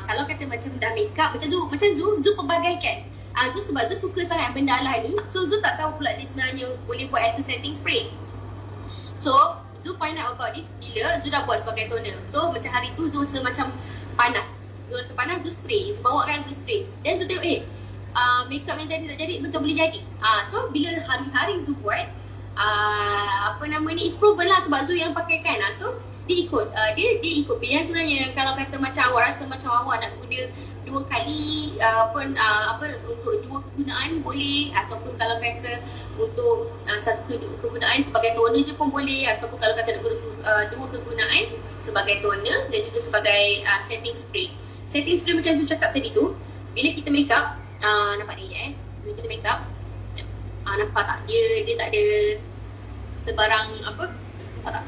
Kalau kata macam dah make up, macam Zu perbagaikan. Zu sebab Zu suka sangat benda alah ni, so Zu tak tahu pula dia sebenarnya boleh buat as a setting spray. So Zu find out about this bila Zu dah buat sebagai toner. So macam hari tu Zu rasa macam panas. Zu rasa panas, Zu spray. Zu bawa kan, Zu spray. Dan Zu tengok makeup yang tadi tak jadi macam boleh jadi. So bila hari-hari Zu buat, it's proven lah sebab Zu yang pakai kan. So dia ikut dia ikut pilihan sebenarnya. Kalau kata macam awak rasa macam awak nak guna 2 kali untuk 2 kegunaan boleh, ataupun kalau kata untuk satu kegunaan sebagai toner je pun boleh, ataupun kalau kata nak guna 2 kegunaan sebagai toner dan juga sebagai setting spray. Setting spray macam Zu cakap tadi tu, bila kita make up, nampak ni bila kita make up, nampak tak dia tak ada sebarang nampak tak?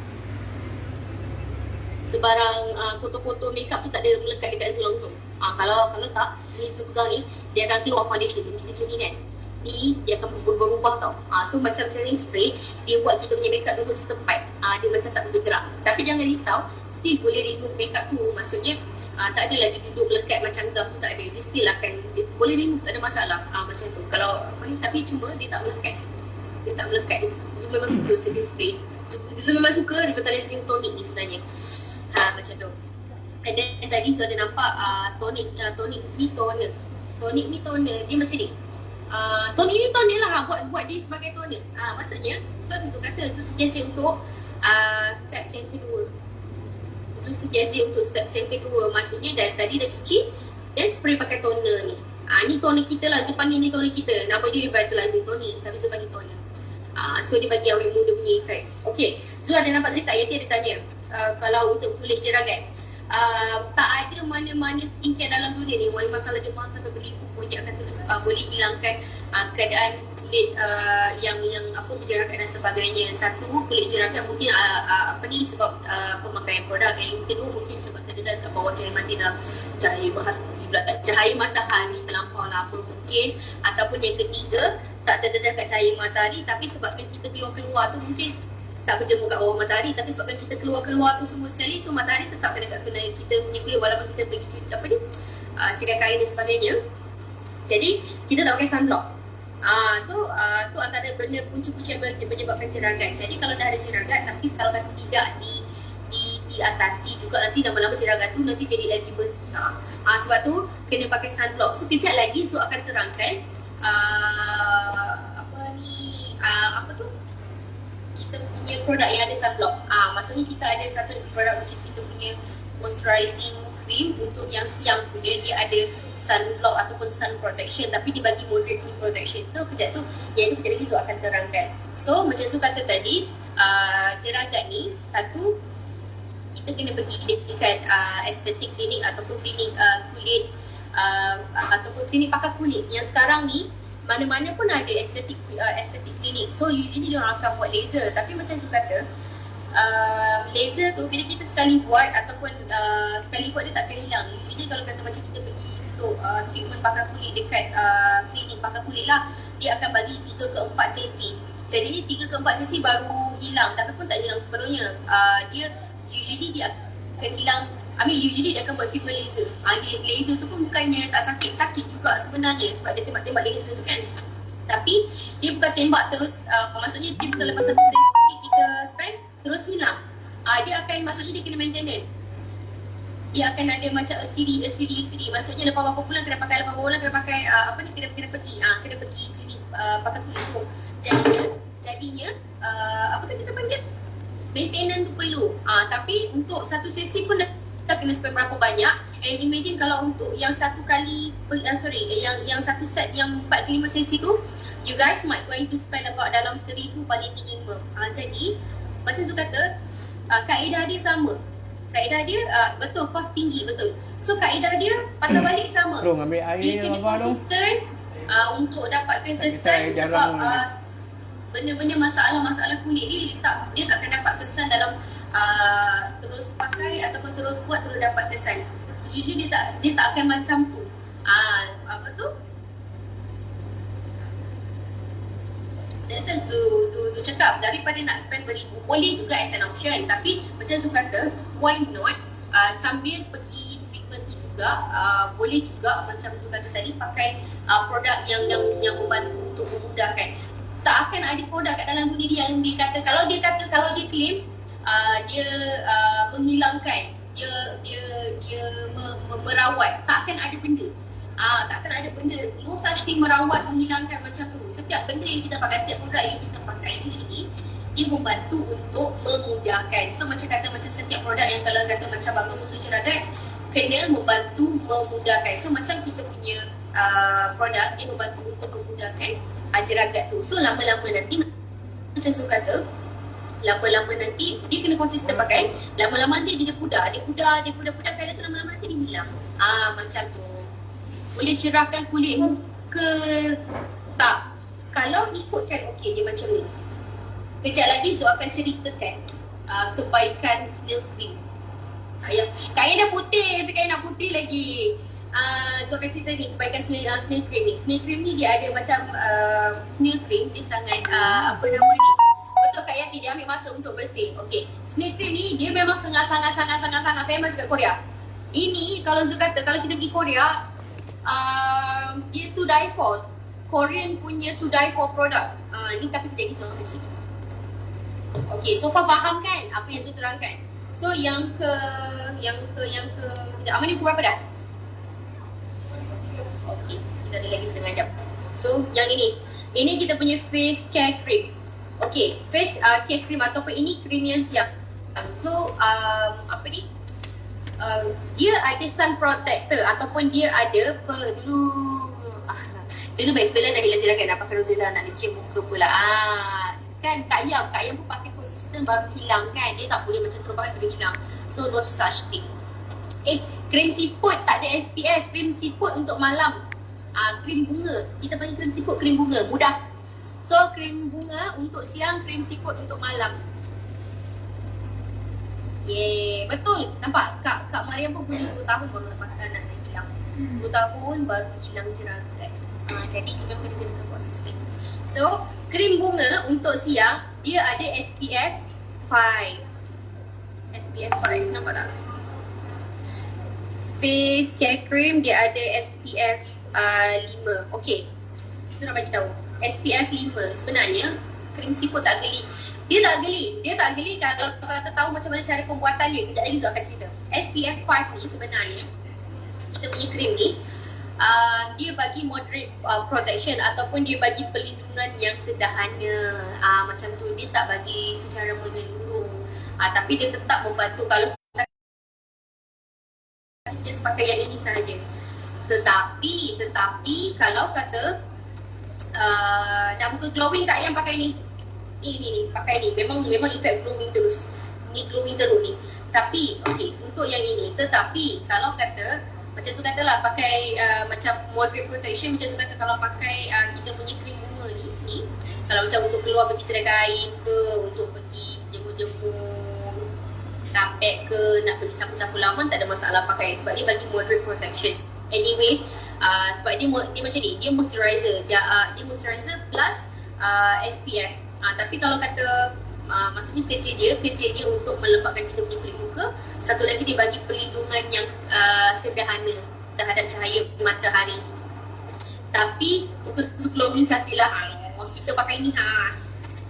Sebarang kotor-kotor makeup tu tak ada melekat dekat Zu langsung. Kalau tak, ni Zu pegang ni, dia akan keluar foundation macam ni kan. Ni dia akan berubah tau. So macam setting spray, dia buat kita punya makeup duduk setempat. Dia macam tak bergerak. Tapi jangan risau, still boleh remove makeup tu. Maksudnya tak adalah dia duduk melekat macam gam tu, tak ada. Dia still akan, dia boleh remove, tak ada masalah. Macam tu. Kalau tapi cuma dia tak melekat. Dia tak melekat. Zu memang suka setting spray. Zu memang suka revitalizing tonic ni sebenarnya. Macam tu. And then tadi Zu ada nampak tonic ni toner. Tonic ni toner, dia macam ni. Tonic ni toner lah, buat dia sebagai toner. Maksudnya, sebab tu Zu kata, Zu suggest untuk step yang kedua. Zu suggest untuk step yang kedua. Maksudnya tadi dah cuci, dan spray pakai toner ni. Ni toner kita lah, Zu panggil ni toner kita. Nama dia revitalizing tonic, tapi Zu panggil toner. So dia bagi awet muda punya effect. Okay, Zu ada nampak tadi Kak Yati ada tanya, kalau untuk kulit jeragat, tak ada mana-mana skincare dalam dunia ni Wah Iman kalau dia mahu sampai beribu pun dia akan terus boleh hilangkan keadaan kulit yang berjeragat dan sebagainya. Satu, kulit jeragat mungkin sebab pemakaian produk. Yang kedua mungkin sebab terdedah kat bawah cahaya matahari terlampau lah apa mungkin. Ataupun yang ketiga, tak terdedah kat cahaya matahari tapi sebabkan kita keluar-keluar tu mungkin tak berjemur kat bawah matahari, tapi sebabkan kita keluar-keluar tu semua sekali, so matahari tetap kena kita punya kulit walaupun kita pergi cuci siram air dan sebagainya. Jadi kita tak pakai sunblock. Tu antara benda punca-punca yang menyebabkan jeragat. Jadi kalau dah ada jeragat tapi kalau tidak diatasi juga, nanti lama-lama jeragat tu nanti jadi lagi besar. Sebab tu kena pakai sunblock. So kejap lagi Zu akan terangkan kita punya produk yang ada sunblock. Maksudnya kita ada satu produk which is kita punya moisturizing cream untuk yang siang punya. Dia ada sunblock ataupun sun protection tapi dia bagi moderate protection. So kejap tu, yang itu kejap lagi Zu akan terangkan. So macam Zu kata tadi, jeragat ni satu, kita kena pergi dekat estetik klinik ataupun klinik kulit ataupun klinik pakar kulit. Yang sekarang ni mana-mana pun ada estetik klinik. So usually diorang akan buat laser. Tapi macam Zu kata, laser tu bila kita sekali buat ataupun sekali buat dia takkan hilang. Usually kalau kata macam kita pergi untuk treatment pakar kulit dekat klinik pakar kulit lah, dia akan bagi 3 ke 4 sesi. Jadi 3 ke 4 sesi baru hilang, tapi pun tak hilang sepenuhnya. Dia akan hilang. Usually dia akan buat treatment laser. Laser tu pun bukannya tak sakit juga sebenarnya sebab dia tembak laser tu kan. Tapi dia bukan tembak terus, maksudnya dia bukan lepas satu sesi kita spend terus hilang. Dia akan, maksudnya dia kena maintenance. Dia akan ada macam a series. Maksudnya lepas berapa bulan kena pakai, kena pergi klinik pakai kulit tu. Jadinya apa tu kita panggil, maintenance tu perlu. Tapi untuk satu sesi pun dah kena spend berapa banyak. And imagine kalau untuk yang satu kali yang satu set yang 4 ke 5 sesi tu, you guys might going to spend about dalam 1,000 paling minimum. Jadi macam Zu kata, kaedah dia sama. Kaedah dia betul, cost tinggi, betul. So kaedah dia patah balik sama. Dia kena konsisten untuk dapatkan kesan sebab benda-benda masalah kulit dia tak akan dapat kesan dalam terus pakai ataupun terus buat terus dapat kesan. Usually dia tak akan macam tu. Apa tu? That's why Zu cakap, daripada nak spend beribu, boleh juga as an option. Tapi macam Zu kata, why not sambil pergi treatment tu juga. juga boleh juga macam Zul kata tadi pakai produk yang membantu untuk memudahkan. Tak akan ada produk kat dalam dunia dia yang dia kata kalau dia claim dia menghilangkan, dia merawat, tak akan ada benda. Tak akan ada benda, no such thing merawat, menghilangkan macam tu. Setiap benda yang kita pakai, setiap produk yang kita pakai usually dia membantu untuk memudahkan. So macam setiap produk yang kalau kata macam bagus untuk jeragat, kena membantu memudahkan. So macam kita punya produk, dia membantu untuk memudahkan jeragat tu. So lama-lama nanti macam Zul kata, lama-lama nanti dia kena konsisten pakai, lama-lama nanti dia pudar kadang tu lama-lama nanti dia hilang. Macam tu. Boleh cerahkan kulit muka tak? Kalau ikutkan okey dia macam ni. Kejap lagi Zul akan ceritakan kebaikan snail cream. Kain dah putih, tapi kain nak putih lagi. Zul akan cerita ni kebaikan snail cream ni. Snail cream ni dia ada macam snail cream, dia sangat apa nama ni? Betul Kak Yati, dia ambil masa untuk bersih. Okey, snail cream ni dia memang sangat famous kat Korea. Ini kalau Zul kata kalau kita pergi Korea, dia to die for. Korean punya to die for product. Ni tapi kejap lagi Zul akan cerita. Okay, so far faham kan apa yang Zul terangkan? So yang ke kejap, Amal ni pukul berapa dah? Okay, so kita ada lagi setengah jam. So yang ini kita punya face care cream. Okay, face care cream ataupun ini cream yang siap. So apa ni? Dia ada sun protector ataupun dia ada dulu baik sebelah dah hilang jeragat, nak pakai Rosella nak leceh muka pula. Kan Kak Yam pun pakai konsisten baru hilang kan. Dia tak boleh macam terus pakai terus hilang. So no such thing. Krim siput tak ada SPF. Krim siput untuk malam. Krim bunga. Kita panggil krim siput krim bunga. Mudah. So krim bunga untuk siang, krim siput untuk malam. Betul. Nampak Kak Mariam pun punya 2 tahun baru nak hilang. 2 tahun baru hilang jeragat. Jadi kita memang kena konsisten. So krim bunga untuk siang dia ada SPF 5. SPF 5 nampak tak? Face care cream dia ada SPF 5. Okey. So nak bagi tahu. SPF 5 sebenarnya krim siput tak geli. Dia tak geli kalau kata tahu macam mana cara pembuatan dia. Kejap lagi Zul akan cerita. SPF 5 ni sebenarnya kita punya krim ni dia bagi moderate protection ataupun dia bagi pelindungan yang sederhana. Macam tu, dia tak bagi secara menyeluruh. Tapi dia tetap membantu kalau just pakai yang ini sahaja. Tetapi kalau kata nak muka glowing tak yang pakai ni. Ni pakai ni. Memang effect glowing terus. Ni glowing terus ni. Tapi okey, untuk yang ini, tetapi kalau kata macam Zul kata lah pakai macam moderate protection, macam Zul kata kalau pakai kita punya krim bunga ni kalau macam untuk keluar pergi sedar kain ke, untuk pergi jemur kapek ke, nak pergi sapu-sapu laman, tak ada masalah pakai sebab dia bagi moderate protection. Anyway, sebab dia macam ni, dia moisturizer plus SPF. Tapi kalau kata maksudnya kerja dia untuk melembabkan kita punya kulit muka. Satu lagi dia bagi perlindungan yang sederhana terhadap cahaya matahari. Tapi muka glowing cantik lah. Kita pakai ni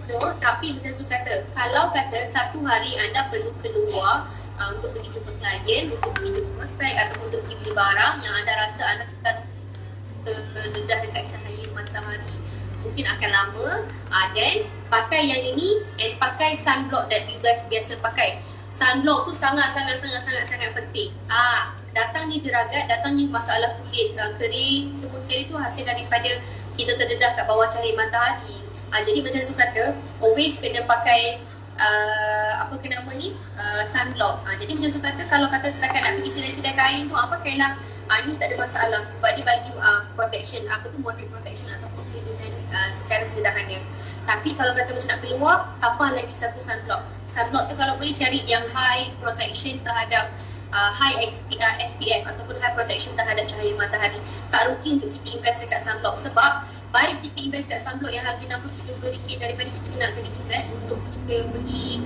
So, tapi macam Zul kata, kalau kata satu hari anda perlu keluar untuk pergi jumpa klien, untuk pergi jumpa prospek ataupun untuk pergi beli barang yang anda rasa anda terdedah dekat cahaya matahari, mungkin akan lama, then pakai yang ini and pakai sunblock that you guys biasa pakai. Sunblock tu sangat penting. Datangnya jeragat, datangnya masalah kulit kering, semua sekali tu hasil daripada kita terdedah kat bawah cahaya matahari. Jadi macam Zul kata, always kena pakai apa ke nama ni, sunblock. Jadi macam Zul kata, kalau kata setakat nak pergi sedar-sedar kain tu, pakailah. Ni tak ada masalah sebab dia bagi protection, moderate protection ataupun perlindungan secara sederhana. Tapi kalau kata macam nak keluar, tambah lagi satu sunblock. Sunblock tu kalau boleh cari yang high protection terhadap high SPF ataupun high protection terhadap cahaya matahari. Tak rugi untuk kita invest dekat sunblock sebab baik kita invest kat sunblock yang harga RM60-70 daripada kita kena invest untuk kita pergi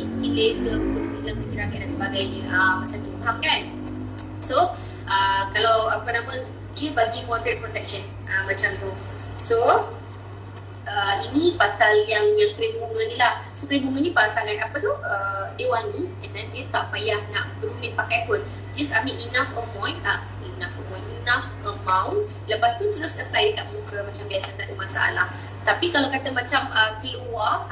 skin laser untuk hilang jeragat dan sebagainya. Macam tu, faham kan? So kalau apa nama, dia bagi moderate protection macam tu. So ini pasal yang krim bunga ni lah. So krim bunga ni pasangan apa tu, dia wangi and then dia tak payah nak berumit pakai pun. Just ambil enough amount, lepas tu terus apply dekat muka macam biasa, tak ada masalah. Tapi kalau kata macam keluar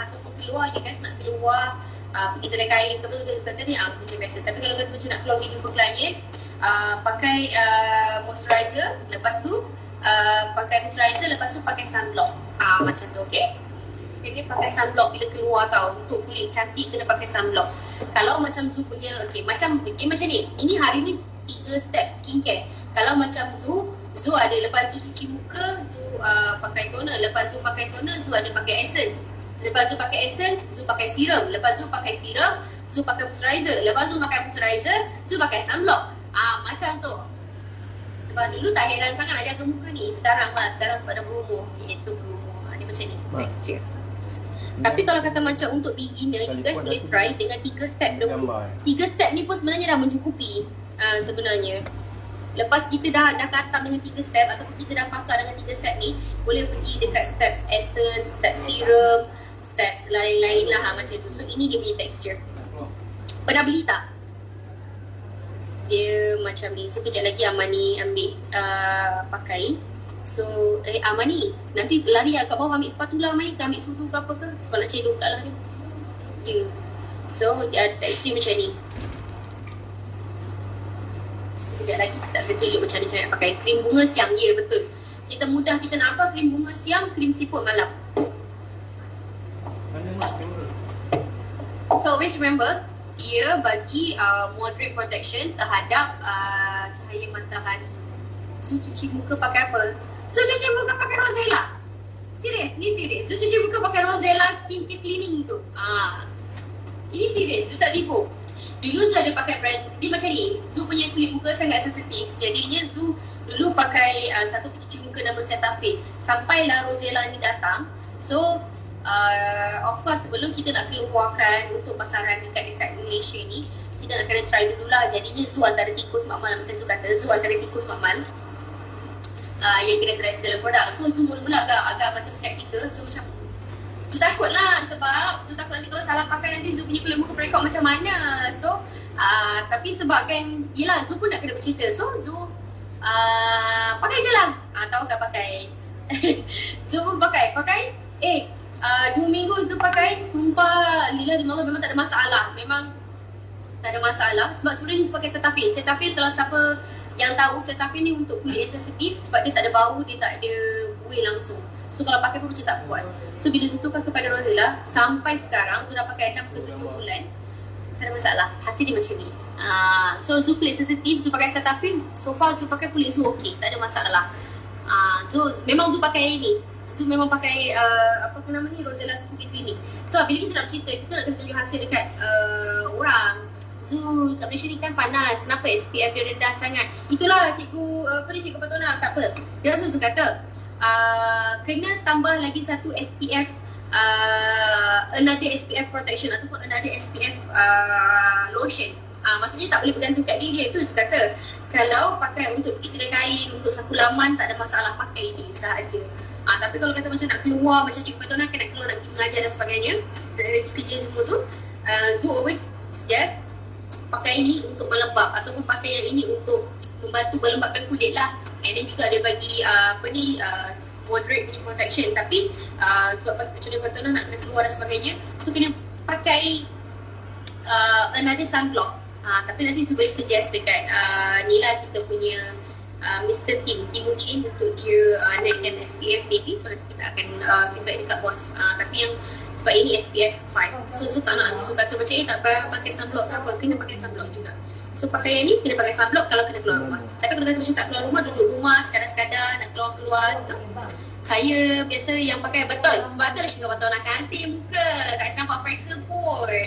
you guys nak keluar pergi sedai kain ke betul kata ni macam biasa. Tapi kalau kata macam nak keluar pergi jumpa klien, pakai moisturizer, lepas tu pakai sunblock. Macam tu, okay? Jadi pakai sunblock bila keluar tau. Untuk kulit cantik kena pakai sunblock. Kalau macam Zu punya, okay, macam ni. Ini hari ni 3 step skincare. Kalau macam Zu ada lepas Zu cuci muka, Zu pakai toner. Lepas Zu pakai toner, Zu ada pakai essence. Lepas Zu pakai essence, Zu pakai serum. Lepas Zu pakai serum, Zu pakai moisturizer. Lepas Zu pakai moisturizer, Zu pakai sunblock. Macam tu. Sebab dulu tak heran sangat nak jaga muka ni. Sekarang sebab dah berumur. Itu berumur. Dia macam ni, texture. Tapi kalau kata macam untuk beginner, you guys boleh try dengan 3 step dulu. 3 step ni pun sebenarnya dah mencukupi sebenarnya. Lepas kita dah khatam dengan 3 step ataupun kita dah pakar dengan 3 step ni, boleh pergi dekat steps essence, step serum, steps lain-lain lah macam tu. So ini dia punya texture. Pernah beli tak? Dia macam ni. So kejap lagi Amani ambil pakai. So Amani nanti lari kat bawah ambil sepatu lah Amani, ambil sudu ke apa ke, sebab nak cedok pula lah dia. Ya. So texture macam ni. So kejap lagi kita akan tunjuk macam mana cara nak pakai krim bunga siang. Ya betul. Kita mudah kita nak apa, krim bunga siang, krim siput malam. So always remember, dia bagi moderate protection terhadap cahaya matahari. So cuci muka pakai apa? So cuci muka pakai Rosella. Serius, ni serius. So cuci muka pakai Rosella skincare cleaning tu. Ini serius, Zu tak tipu. Dulu Zu ada pakai brand, dia macam ni. Zu punya kulit muka sangat sensitif. Jadinya Zu dulu pakai satu pencuci muka nama Cetaphil. Sampailah Rosella ni datang. So of course sebelum kita nak keluarkan untuk pasaran dekat Malaysia ni, kita nak kena try dululah. Jadinya Zu antara tikus makmal, macam Zu kata, Zu antara tikus makmal yang kena try segala produk. So Zu mula-mula agak macam skeptical. So macam Zu takut lah, sebab Zu takut nanti kalau salah pakai nanti Zu punya kulit muka breakout macam mana. So tapi sebabkan yelah Zu pun nak kena bercerita. So Zu pakai je lah. Tahu tak pakai Zu pun pakai 2 minggu Zu pakai, sumpah lillah di memang tak ada masalah. Memang tak ada masalah. Sebab sebenarnya Zu pakai Cetaphil. Cetaphil, kalau siapa yang tahu, Cetaphil ni untuk kulit yang sensitif. Sebab dia tak ada bau, dia tak ada buih langsung. So kalau pakai pun macam tak puas. So bila Zu tukar kepada Rosella, sampai sekarang Zu dah pakai 6 ke 7 bulan, tak ada masalah. Hasil dia macam ni. So Zu kulit sensitif, Zu pakai Cetaphil. So far Zu pakai kulit Zu okey, tak ada masalah. Memang Zu pakai ini. Zu memang pakai apa nama ni, Rosella Skincare Clinic. Sebab bila kita nak cerita, kita nak kena tunjuk hasil dekat orang. Zu kat Malaysia ni kan panas, kenapa SPF dia rendah sangat? Itulah cikgu Cikgu Patona, tak apa. Dia rasa Zu kata kena tambah lagi satu SPF, another SPF protection ataupun another SPF lotion. Maksudnya tak boleh bergantung kat dia je. Itu Zu kata kalau pakai untuk pergi sedai kain, untuk sapu laman, tak ada masalah, pakai ini sahaja. Tapi kalau kata macam nak keluar, macam Cikgu Patona nak keluar, nak pergi mengajar dan sebagainya, nak kerja semua tu, Zu always suggest pakai ini untuk melembab ataupun pakai yang ini untuk membantu melembabkan kulit lah. And then juga dia bagi moderate punya protection. Tapi sebab Cikgu Patona nak kena keluar dan sebagainya, so kena pakai another sunblock. Tapi nanti Zu boleh suggest dekat ni lah, kita punya Mr. Timucin untuk dia naikkan SPF maybe. So nanti kita akan feedback dekat bos. Tapi yang sebab ini SPF 5, so Zu tak nak. Zu kata macam tak payah pakai sunblock ke apa, kena pakai sunblock juga. So pakai yang ni kena pakai sunblock kalau kena keluar rumah. Tapi kalau kata macam tak keluar rumah, duduk rumah sekadar-sekadar nak keluar-keluar tu, saya biasa yang pakai betul. Sebab tu lah Cikgu Patona cantik muka, tak nampak freckle pun.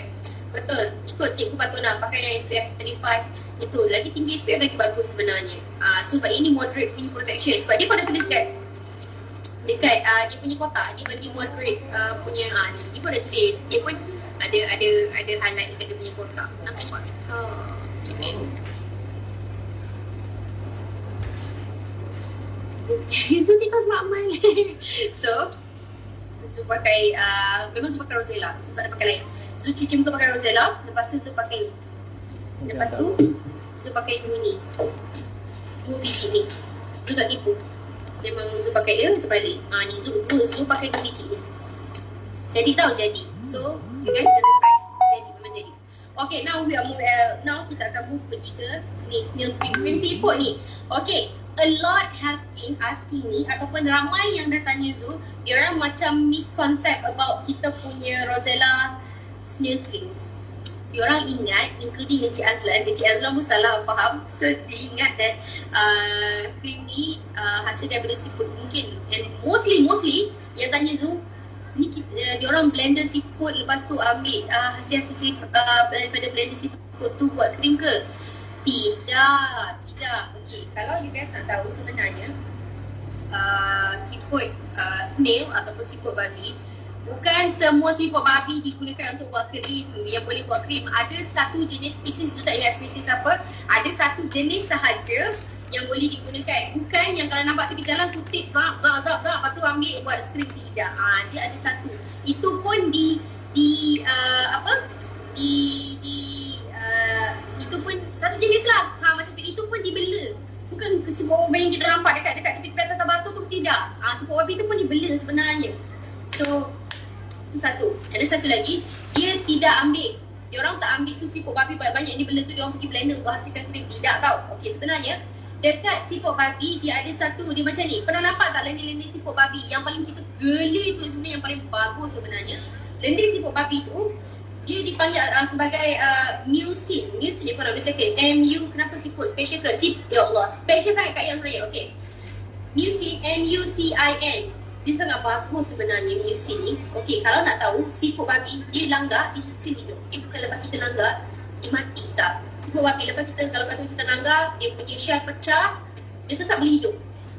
Betul, ikut Cikgu Patona pakai yang SPF 35. Itu lagi tinggi SPF lagi bagus sebenarnya. Sebab ini moderate punya protection. Sebab dia pada tulis dekat dia punya kotak, dia bagi moderate punya ni. Dia pun ada tulis. Dia pun ada highlight dekat dia punya kotak. Nampak? Macam ni. Zu tikus makmal. So Zu pakai memang Zu pakai Rosella. Zu tak ada pakai lain. Zu cuci muka pakai Rosella, lepas tu Zu pakai ni. Lepas tu Zu pakai ni. 2 biji ni. Zu tak tipu. Memang Zu pakai terbalik. Ni Zu pakai 2 biji ni. Jadi tau jadi. So you guys kena try. Jadi memang jadi. Okay, now we are now kita akan move pergi ke ni snail cream siput ni. Okay, a lot has been asking me ataupun ramai yang dah tanya Zu, diorang macam misconcept about kita punya Rosella snail cream. Diorang ingat, including Encik Azlan pun salah faham. So dia ingat that cream ni hasil daripada siput mungkin. And mostly yang tanya Zu, ni diorang blender siput lepas tu ambil hasil-hasil siput daripada blender siput tu buat krim ke? Tidak. Okay, kalau you guys nak tahu sebenarnya siput snail ataupun siput babi, bukan semua siput babi digunakan untuk buat krim yang boleh buat krim. Ada satu jenis spesies, tu tak ingat spesies apa, ada satu jenis sahaja yang boleh digunakan. Bukan yang kalau nampak tepi jalan kutip zap lepas tu ambil buat krim, tidak. Dia ada satu. Itu pun itu pun satu jenis lah. Macam tu, itu pun dibela. Bukan siput babi yang kita nampak dekat tepi atas batu tu, tidak. Siput babi tu pun dibela sebenarnya. So tu satu. Ada satu lagi, dia tidak ambil, diorang tak ambil tu siput babi banyak-banyak yang dibela tu diorang pergi blender untuk hasilkan krim, tidak tau. Okay, sebenarnya dekat siput babi dia ada satu, dia macam ni. Pernah nampak tak lendir-lendir siput babi? Yang paling kita geli tu sebenarnya, yang paling bagus sebenarnya, lendir siput babi tu dia dipanggil sebagai mucin. Mucin, if I'm not mistaken. MU, kenapa siput special ke? Ya Allah, special sangat kat yang Melayu. Okay, mucin, MUCIN. Dia sangat bagus sebenarnya mucin ni. Okay, kalau nak tahu, siput babi dia langgar, dia still hidup. Dia bukan lepas kita langgar dia mati, tak. Siput babi lepas kita, kalau kata kita langgar, dia punya shell pecah, dia tetap boleh hidup.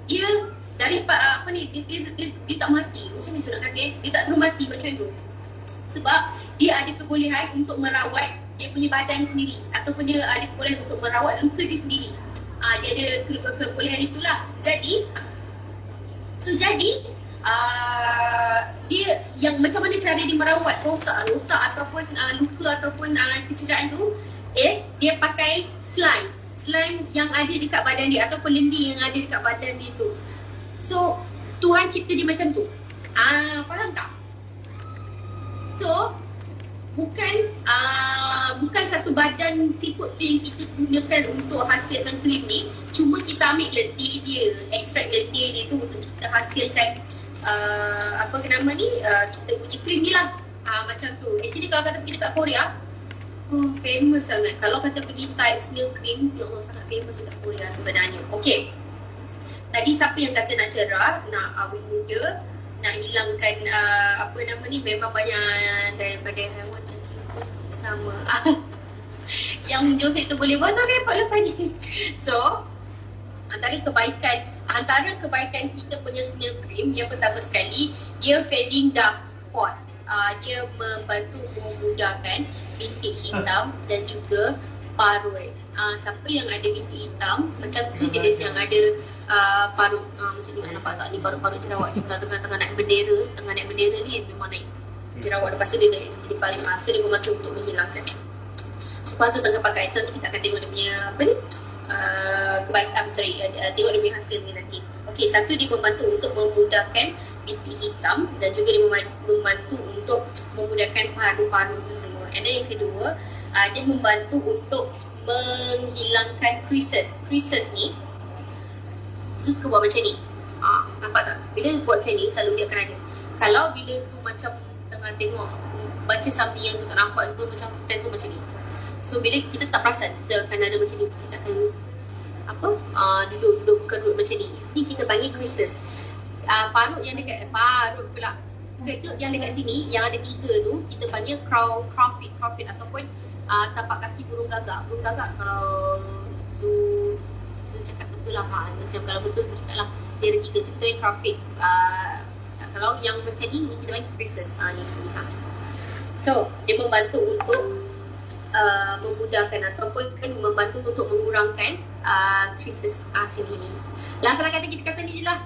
Dia dari dia tak mati. Macam ni saya nak kata, dia tak terus mati macam tu. Sebab dia ada kebolehan untuk merawat dia punya badan sendiri, ataupun dia ada kebolehan untuk merawat luka dia sendiri. Dia ada kebolehan itulah. Jadi dia yang macam mana cara dia merawat rosak ataupun luka ataupun kecederaan tu is dia pakai slime yang ada dekat badan dia ataupun lendir yang ada dekat badan dia tu. So Tuhan cipta dia macam tu. Faham tak? So bukan satu badan siput tu yang kita gunakan untuk hasilkan krim ni. Cuma kita ambil lendir dia, ekstrak lendir dia tu untuk kita hasilkan kita punya krim ni lah. Macam tu. Actually kalau kata pergi dekat Korea, famous sangat. Kalau kata pergi type snail cream, ya Allah, sangat famous dekat Korea sebenarnya. Okay, tadi siapa yang kata nak cerah, nak awet muda, nak hilangkan memang banyak daripada haiwan cacing sama yang Jofik tu boleh buat. So saya buat lepas ni. So antara kebaikan kita punya snail cream, yang pertama sekali, dia fading dark spot. Dia membantu memudahkan bintik hitam dan juga parut. Siapa yang ada bintik hitam, macam tu jenis yang ada parut macam ni, nampak tak? Ni parut-parut jerawat. Tengah naik bendera ni memang naik jerawat. Lepas tu dia jadi paling so dia membantu untuk menghilangkan. Lepas tu tengah pakai, so kita akan tengok dia punya kebaikan, tengok dia punya hasil ni nanti. Okay, satu, dia membantu untuk memudahkan bintik hitam dan juga dia membantu untuk memudahkan paru-paru tu semua. And then yang kedua, dia membantu untuk menghilangkan creases ni. So suka buat macam ni. Nampak tak? Bila buat macam ni, selalu dia akan ada. Kalau bila Zu macam tengah tengok, baca something yang Zu tak nampak, Zu macam trend tu macam ni. So bila kita tak perasan, kita akan ada macam ni. Kita akan duduk berkerut macam ni. Ni kita panggil creases. Kedut yang dekat sini, yang ada 3 tu, kita panggil crowfit ataupun tapak kaki burung gagak. Burung gagak kalau Zu cakap betul lah, macam kalau betul Zu cakap lah, dia ada 3 tu, kita panggil crowfit. Kalau yang macam ni kita panggil creases. Ni sini So dia membantu untuk memudahkan ataupun membantu untuk mengurangkan creases sini ni. Last kata kita kata ni je lah,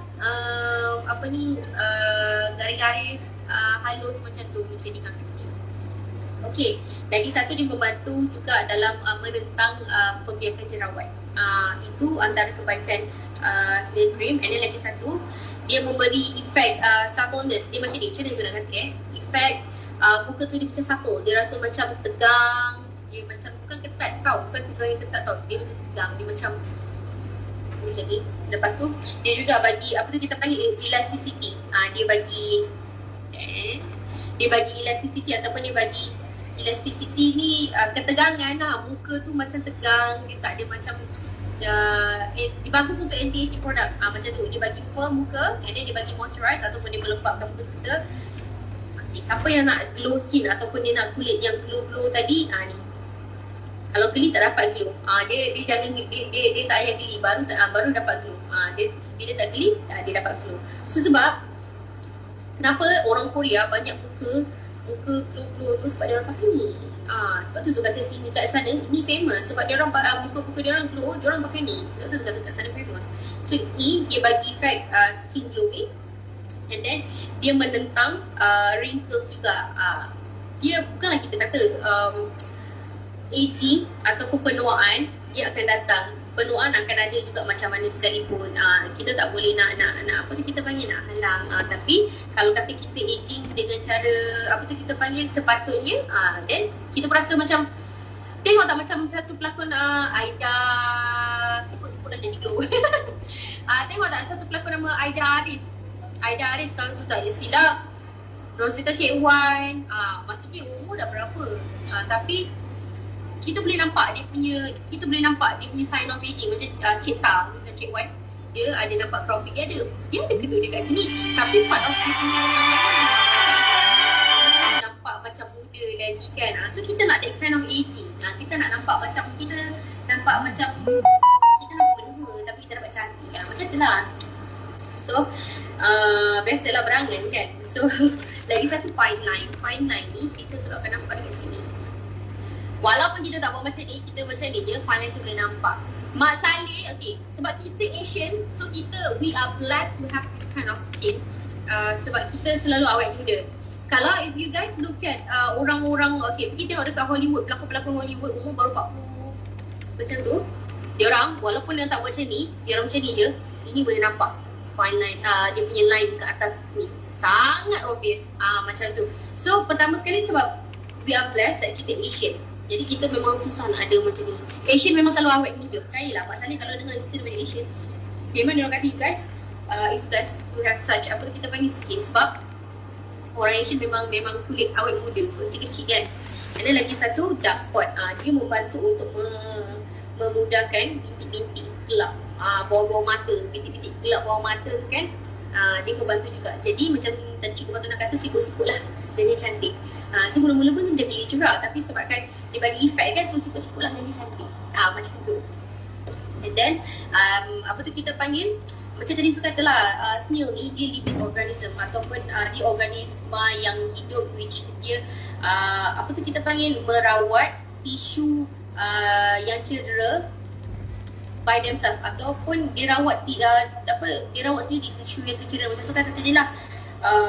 garis-garis halus macam tu, macam ni kat sini. Okey, lagi satu dia membantu juga dalam menentang pembiakan jerawat. Itu antara kebaikan snail cream. And then lagi satu, dia memberi efek suppleness. Dia macam ni, macam mana Zul nak kata efek muka tu dia macam supple. Dia rasa macam tegang. Dia macam bukan ketat tau, bukan tegang yang ketat tau. Dia macam tegang, dia macam ni. Lepas tu dia juga bagi apa tu kita panggil elasticity. Dia bagi dia bagi elasticity ataupun dia bagi elasticity ni ketegangan lah. Muka tu macam tegang, dia tak ada macam dia bagus untuk anti-aging product macam tu. Dia bagi firm muka, and then dia bagi moisturize ataupun dia melembabkan muka kita. Okay, siapa yang nak glow skin ataupun dia nak kulit yang glow-glow tadi, ni. Kalau geli tak dapat glow. Dia jangan dia tak payah geli baru dapat glow. Dia bila tak geli dia dapat glow. So sebab kenapa orang Korea banyak muka glow tu sebab dia orang pakai ni. Sebab tu Zul kata sini kat sana ni famous sebab dia orang muka dia orang glow, dia orang pakai ni. Sebab tu Zul kata kat sana famous. So ni dia bagi efek skin glowing, and then dia menentang wrinkles juga. Dia bukanlah kita kata aging ataupun penuaan dia akan datang. Penuaan akan ada juga macam mana sekalipun. Kita tak boleh nak apa tu kita panggil nak halang. Tapi kalau kata kita aging dengan cara apa tu kita panggil sepatutnya, then kita berasa macam tengok tak macam satu pelakon Aida sebut-sebut dah jadi glow. Tengok tak satu pelakon nama Aida Aris kalau tu tak silap, Rosita Cik Wan. Maksudnya umur dah berapa, tapi kita boleh nampak dia punya sign of aging. Macam Cik Ta, macam Cik Wan, dia ada nampak profil dia ada kedua dekat sini, tapi part of dia punya nampak macam muda lagi kan. So kita nak that kind of aging. Kita nak nampak macam kita nampak berdua tapi kita nampak cantik macam tu lah. So biasalah berangan kan. So lagi satu fine line ni kita selalu akan nampak dekat sini. Walaupun kita tak buat macam ni, kita macam ni je, fine line tu boleh nampak. Mak Saleh, okay, sebab kita Asian, so we are blessed to have this kind of skin. Sebab kita selalu awet muda. Kalau if you guys look at orang-orang, okay, pergi tengok dekat Hollywood, pelakon-pelakon Hollywood umur baru 40 macam tu, dia orang walaupun dia tak buat macam ni, dia orang macam ni je, ini boleh nampak fine line, dia punya line ke atas ni sangat obvious, macam tu. So pertama sekali sebab we are blessed that kita Asian, jadi kita memang susah nak ada macam ni. Asian memang selalu awet muda, percayalah. Mak Saleh kalau dengar kita daripada Asian, memang dia orang kata you guys is blessed to have such apa kita panggil skin, sebab orang Asian memang kulit awet muda sebab kecil-kecil kan. And then lagi satu dark spot, dia membantu untuk memudahkan bintik-bintik gelap bawah-bawah mata, bintik-bintik gelap bawah mata tu kan. Dia membantu juga. Jadi macam tadi Cikgu Patut nak kata, siput-siput lah jadi cantik. So mula-mula pun macam dia juga, tapi sebabkan dia bagi efek kan, so siput-siput lah jadi cantik. Macam tu. And then apa tu kita panggil, macam tadi Zul kata lah, snail ni dia living organism ataupun dia organisma yang hidup, which dia apa tu kita panggil merawat tisu yang cedera by themselves, ataupun dia rawat dia rawat sendiri tisu yang tercedera. Macam Zul kata tadi lah,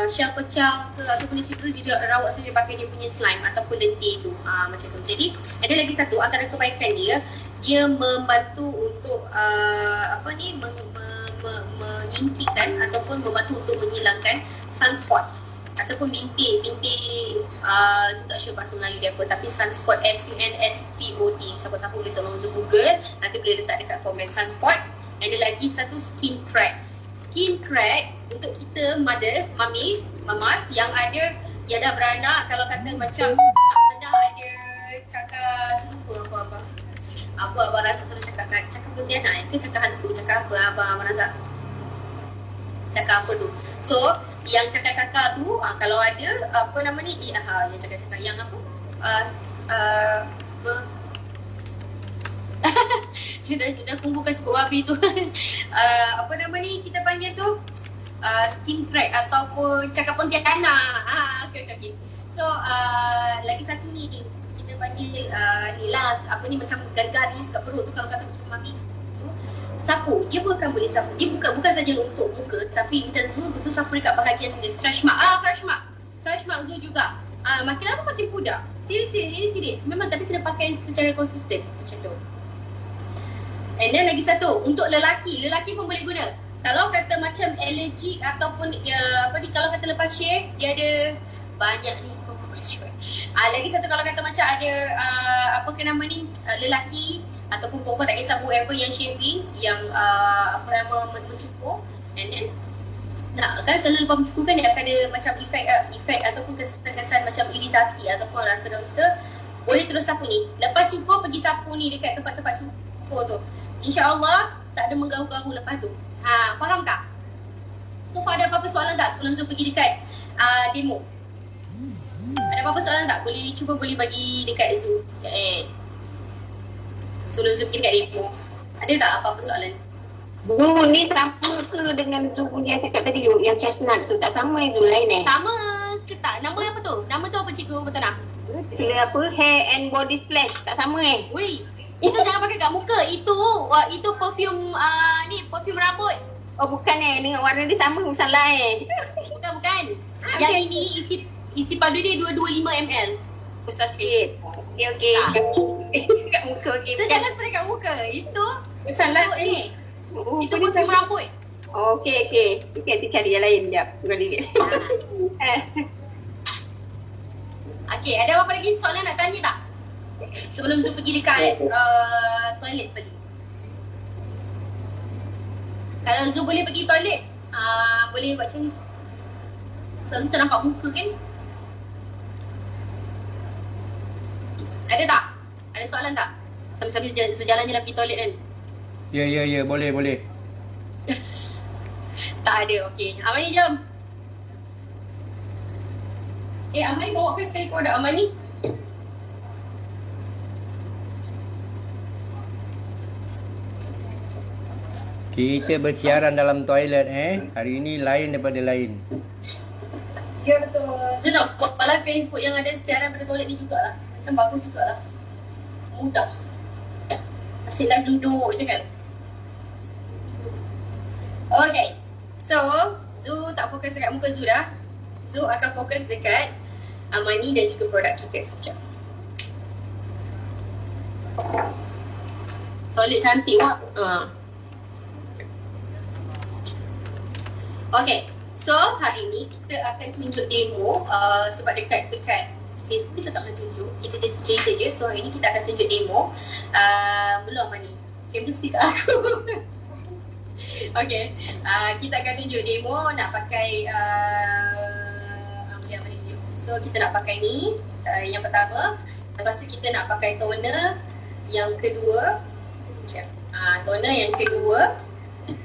shell pecah ke ataupun dia cedera, dia rawat sendiri pakai dia punya slime ataupun lendir tu, macam tu. Jadi ada lagi satu antara kebaikan dia membantu untuk menyingkirkan ataupun membantu untuk menghilangkan sunspot ataupun bintik saya tak sure bahasa Melayu dia apa, tapi sunspot, sunspot, siapa-siapa boleh tolong Zoom Google, nanti boleh letak dekat komen sunspot. Ada lagi satu skin crack untuk kita mothers, mamas yang dah beranak. Kalau kata macam tak pernah ada cakap apa Abang Razak selalu cakap Pontianak ke cakap hantu, cakap apa Abang Razak cakap apa tu. So yang cakap-cakap tu kalau ada apa nama ni, yang cakap-cakap yang apa dah kumpulkan sebut babi tu. Apa nama ni kita panggil tu, skin crack ataupun cakap Pontianak. Okay. So lagi satu ni kita panggil ni lah, apa ni macam garis kat perut tu, kalau kata macam mamis sapu. Dia pun akan boleh sapu. Dia bukan saja untuk muka, tapi macam Zul sapu dekat bahagian stretch mark. Stretch mark Zul juga. Makin lama makin pudar. Serius. Memang tapi kena pakai secara konsisten macam tu. And then lagi satu, untuk lelaki pun boleh guna. Kalau kata macam allergic ataupun kalau kata lepas shave, dia ada banyak ni. Lagi satu, kalau kata macam ada lelaki ataupun perempuan, tak kisah whoever yang shaving, yang mencukur, and then kan selalu lepas mencukur kan dia akan ada macam efek ataupun kesan macam iritasi ataupun rasa-rasa. Boleh terus sapu ni. Lepas cukur pergi sapu ni dekat tempat-tempat cukur tu. InsyaAllah tak ada menggau-gau lepas tu. Faham tak? So far ada apa-apa soalan tak sebelum Zul pergi dekat demo? Ada apa-apa soalan tak? Boleh bagi dekat Zul. Sebelum Zul pergi dekat demo. Ada tak apa-apa soalan? Bu, ni sama ke dengan Zul punya cakap tadi yang chestnut tu? Tak sama Zul, lain Sama ke tak? Nama apa tu? Nama tu apa cikgu betul nak? Hair and body splash. Tak sama Wih, itu jangan pakai kat muka. Itu perfume perfume rambut. Oh bukan dengan warna dia sama salah Bukan. Yang ini isi padu dia 225 ml. Besar sikit. Okey. Kat muka okey. Itu jangan spray kat muka. Itu salah ni. Itu perfume rambut. Okey. Nanti cari yang lain jap. Okey, ada apa lagi soalan nak tanya tak? Sebelum Zul pergi dekat toilet tadi. Kalau Zul boleh pergi toilet, boleh buat macam ni. So Zul tak nampak muka kan? Ada tak? Ada soalan tak? Sambil-sambil jalan-jalan pergi toilet kan? Ya, boleh. Tak ada, okey. Amani jom. Amani bawakan sekali produk Amani. Kita bersiaran dalam toilet hari ini lain daripada lain. Ya betul. So nak buat live Facebook yang ada siaran pada toilet ni jugalah. Macam bagus jugalah. Mudah. Asyik dah duduk je kan. Okay. So Zul tak fokus dekat muka Zul dah. Zul akan fokus dekat Amani dan juga produk kita. Sekejap. Toilet cantik wak. Okay. So hari ni kita akan tunjuk demo sebab dekat Facebook kita tak boleh tunjuk. Kita just cerita je. So hari ni kita akan tunjuk demo. Belum Amani. Kamera stick aku. Okay. Kita akan tunjuk demo nak pakai Amani tunjuk. So kita nak pakai ni yang pertama. Lepas tu kita nak pakai toner yang kedua. Toner yang kedua.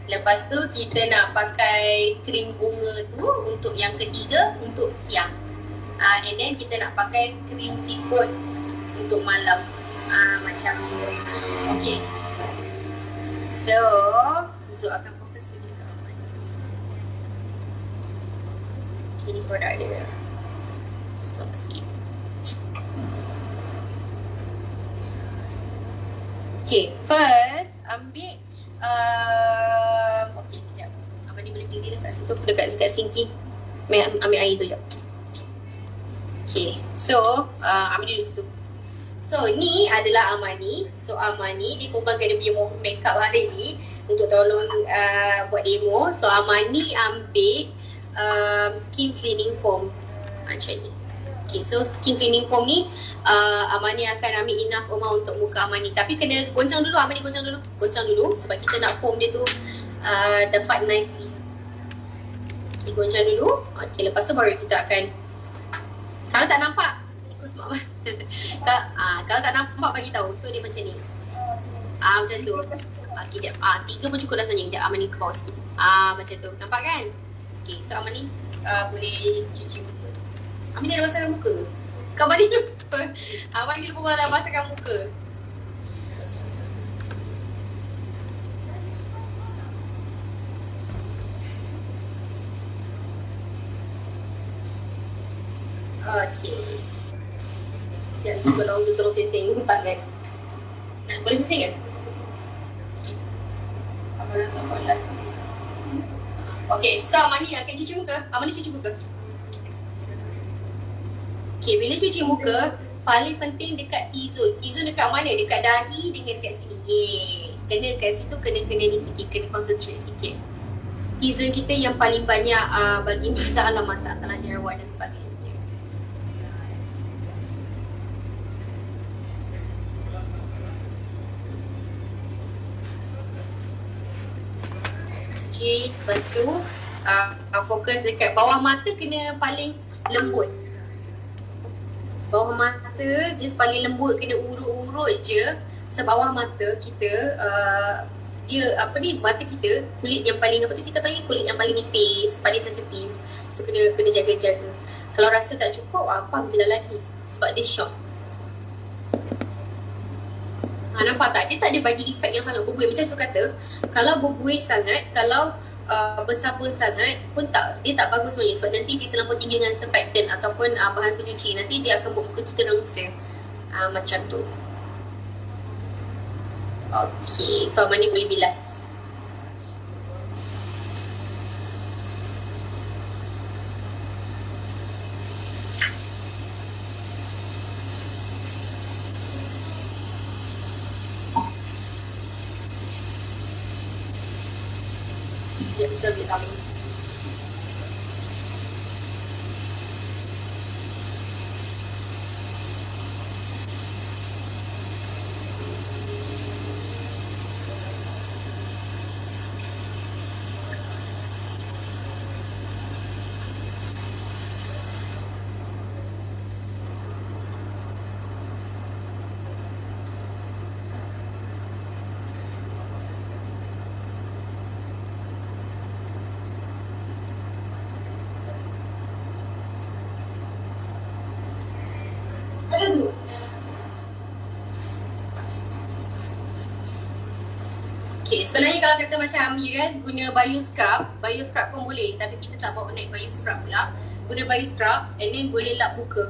Lepas tu kita nak pakai krim bunga tu untuk yang ketiga, untuk siang. And then kita nak pakai krim siput untuk malam. Macam tu. Okay. So Zul akan fokus video kat Amani. Okay, ni produk dia. Stop sikit. Okay, first ambil okay, sekejap. Amani boleh berdiri dekat situ, dekat sinki. Ambil air tu jap. Okay, so Amani duduk situ. So ni adalah Amani. So Amani dia kumpulkan dia punya makeup hari ni untuk tolong buat demo. So Amani ambil skin cleaning foam macam ni. Okay, so skin cleaning foam ni Amani akan ambil enough amount untuk muka Amani. Tapi kena goncang dulu, Amani goncang dulu sebab kita nak foam dia tu dapat nicely. Okay, goncang dulu. Okay, lepas tu baru kita akan, kalau tak nampak ikut smart kalau tak nampak bagi tahu. So dia macam ni. Macam tu. Okay, jap. 3 pun cukup rasanya. Sekejap Amani ke bawah sikit. Macam tu. Nampak kan? Okay, so Amani boleh cuci muka. Amani dah basahkan muka. Kau Amani lupa. Amani lupa dah basahkan muka. Okay. Sekejap juga lah untuk tolong sensing. Nampak kan? Boleh sensing kan? Okay. soalan. Okay, so Amani akan cuci muka. Amani cuci muka. Okay, bila cuci muka, paling penting dekat T-zone. T-zone dekat mana? Dekat dahi dengan dekat sini. Yeay. Kena kat situ, kena ni sikit, kena concentrate sikit. T-zone kita yang paling banyak bagi masalah jerawat dan sebagainya. Cuci, lepas tu fokus dekat bawah mata, kena paling lembut. Bawah mata just paling lembut, kena urut-urut je. Sebab bawah mata kita dia mata kita, kulit yang paling kita panggil kulit yang paling nipis, paling sensitif. So kena jaga-jaga. Kalau rasa tak cukup, pump je lah lagi. Sebab dia shock. Nampak tak? Dia tak ada bagi efek yang sangat berbuih. Macam saya kata, kalau berbuih sangat, kalau bersabun sangat pun dia tak bagus sebenarnya. Sebab nanti dia terlampau tinggi dengan surfactant ataupun bahan pencuci. Nanti dia akan buat muka kita rengsa. Macam tu. Okay, so Amani boleh bilas. Ya, sudah ambil tahu. Okay, sebenarnya kalau kata macam Ami guys, guna bio scrub pun boleh. Tapi kita tak bawa naik bio scrub pula. Guna bio scrub and then boleh lap muka.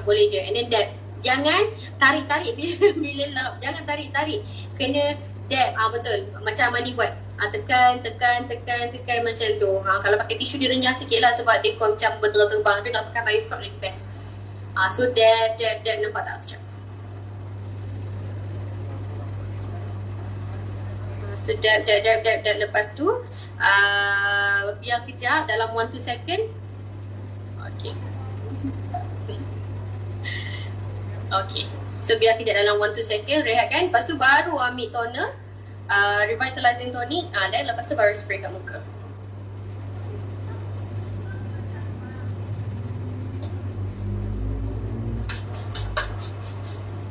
Boleh je. And then dab. Jangan tarik-tarik bila lap. Jangan tarik-tarik. Kena dab. Betul. Macam Amani buat. Tekan macam tu. Kalau pakai tisu dia renyah sikit lah sebab dia macam betul terbang. Tapi kalau pakai bio scrub lagi best. So dab. Nampak tak macam? So dab. Lepas tu biar kejap dalam 1-2 second. Okay. So biar kejap dalam 1-2 second, rehatkan. Lepas tu baru ambil toner, revitalizing tonic, dan lepas tu baru spray kat muka.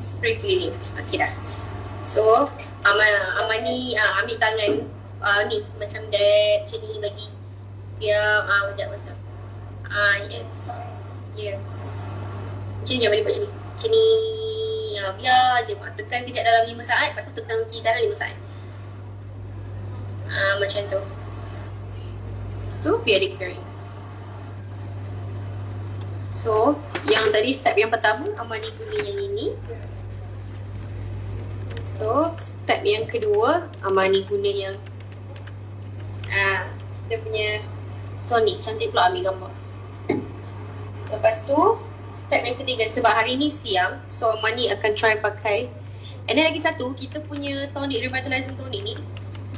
Spray cleaning. Okay dah. So Amani ambil tangan ni macam dab macam ni bagi biar sekejap masuk. Yes. Ya. Macam ni Amani buat macam ni. Macam ni. Biar je tekan kejap dalam 5 saat, lepas tu tekan kiri kanan 5 saat. Macam tu. Lepas tu biar dia kering. So yang tadi step yang pertama Amani guna yang ini. So step yang kedua Amani guna yang dia punya tonic. Cantik pula ambil gambar. Lepas tu step yang ketiga, sebab hari ni siang, so Amani akan try pakai. And then lagi satu, kita punya tonic, revitalizing tonic ni,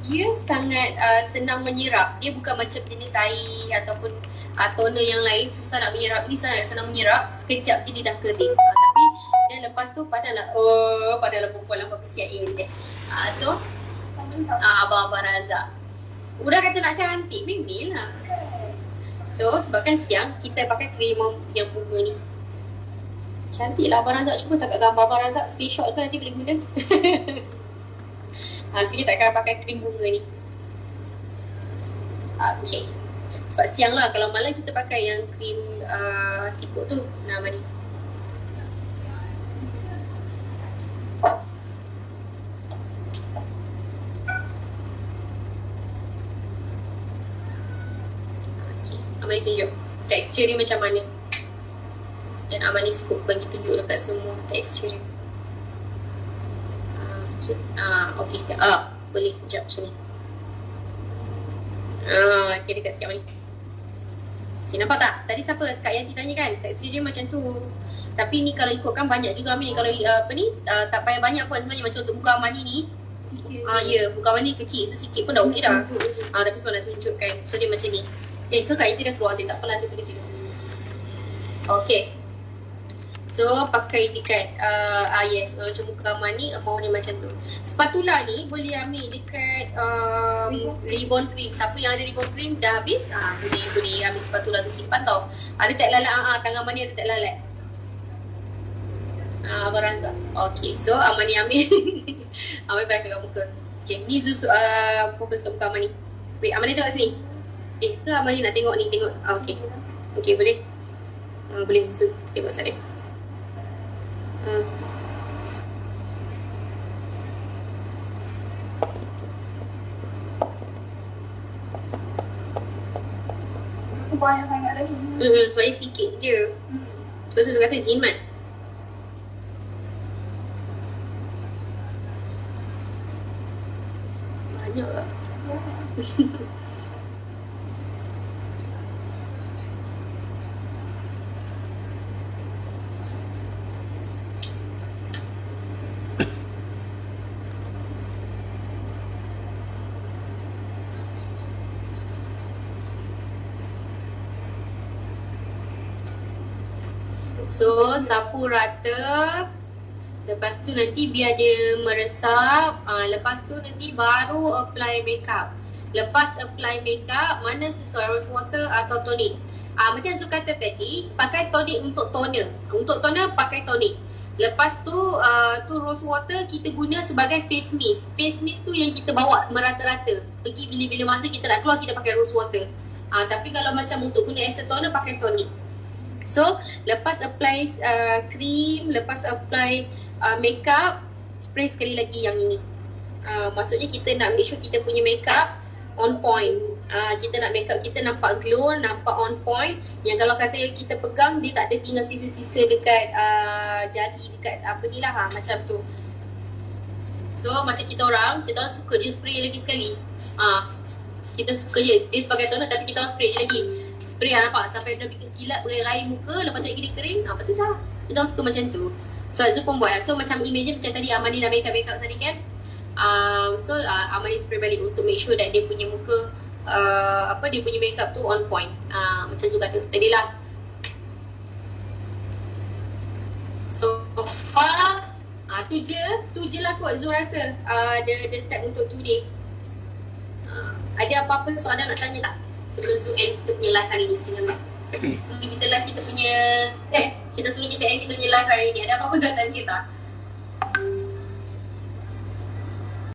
dia sangat senang menyerap. Dia bukan macam jenis air ataupun toner yang lain susah nak menyerap. Ni sangat senang menyerap. Sekejap je dia dah kering. Tapi dan lepas tu padahal perempuan lampak kesian dia. So Abang Razak udah kata nak cantik, memang lah. So sebabkan siang kita pakai krim yang bunga ni. Cantik lah Abang Razak. Cuba tak kat gambar Abang Razak, screenshot kan nanti boleh guna. So kita akan pakai krim bunga ni. Okay. Sebab siang lah, kalau malam kita pakai yang krim siput tu. Nama ni. Amani tunjuk tekstur dia macam mana. Dan Amani scoop bagi tunjuk dekat semua tekstur dia. Okey. Boleh. Sekejap macam ni. Okay, dekat sikit ni. Okay, nampak tak? Tadi siapa? Kak Yanti tanya kan? Kat sini dia macam tu. Tapi ni kalau ikutkan banyak juga Amin. Kalau tak payah banyak pun sebenarnya. Macam untuk muka Amani ni. Ya, muka Amani kecil. So sikit pun dah okey dah. Tapi sebab nak tunjukkan. So dia macam ni. Tu Kak Yanti dah keluar. Dia tak apalah, tu boleh tengok. Okay. So pakai dekat yes, macam muka Amani mau ni macam tu. Spatula ni boleh ambil dekat ribbon cream. Siapa yang ada ribbon cream dah habis, boleh ambil spatula tu simpan tau. Ada tak lalat, tangan Amani ada tak lalat. Abang Razak. Okay, so Amani ambil Amani pakai kat muka. Okay, ni Zuz fokus kat muka Amani. Wait, Amani tengok sini. Ke Amani nak tengok ni, tengok. Okay. Okay, boleh. Boleh Zuz tengok sana. Banyak sangat lagi. Sebab sikit je. Sebab tu kata jimat. Banyak lah. So, sapu rata. Lepas tu nanti biar dia meresap. Lepas tu nanti baru apply makeup. Lepas apply makeup, mana sesuai rose water atau tonic. Macam Zul kata tadi, pakai tonic untuk toner. Untuk toner, pakai tonic. Lepas tu, tu rose water kita guna sebagai face mist. Face mist tu yang kita bawa merata-rata. Pergi bila-bila masa kita nak keluar, kita pakai rose water. Tapi kalau macam untuk guna as a toner, pakai tonic. So, lepas apply cream, lepas apply makeup, spray sekali lagi yang ini. Maksudnya kita nak make sure kita punya makeup on point. Kita nak makeup kita nampak glow, nampak on point. Yang kalau kata kita pegang, dia tak ada tinggal sisa-sisa dekat jari, dekat apa ni lah, macam tu. So, macam kita orang suka je spray lagi sekali. Kita suka je, dia sebagai toner tapi kita orang spray je lagi. Spray nampak sampai dah bikin kilat berair muka. Lepas tu lagi dia kering, apa tu dah. Kita orang suka macam tu. So Zul pun buat. So macam image macam tadi Amani dah makeup tadi kan. So Amani spray balik untuk make sure that dia punya muka dia punya makeup tu on point. Macam Zul kata tadi lah. So far tu je lah kot Zul rasa the step untuk today. Ada apa-apa soalan nak tanya tak? Sebelum Zul end kita punya live hari ni. Sebelum kita live kita punya sebelum kita end kita punya live hari ni, ada apa-apa nak tanya tak?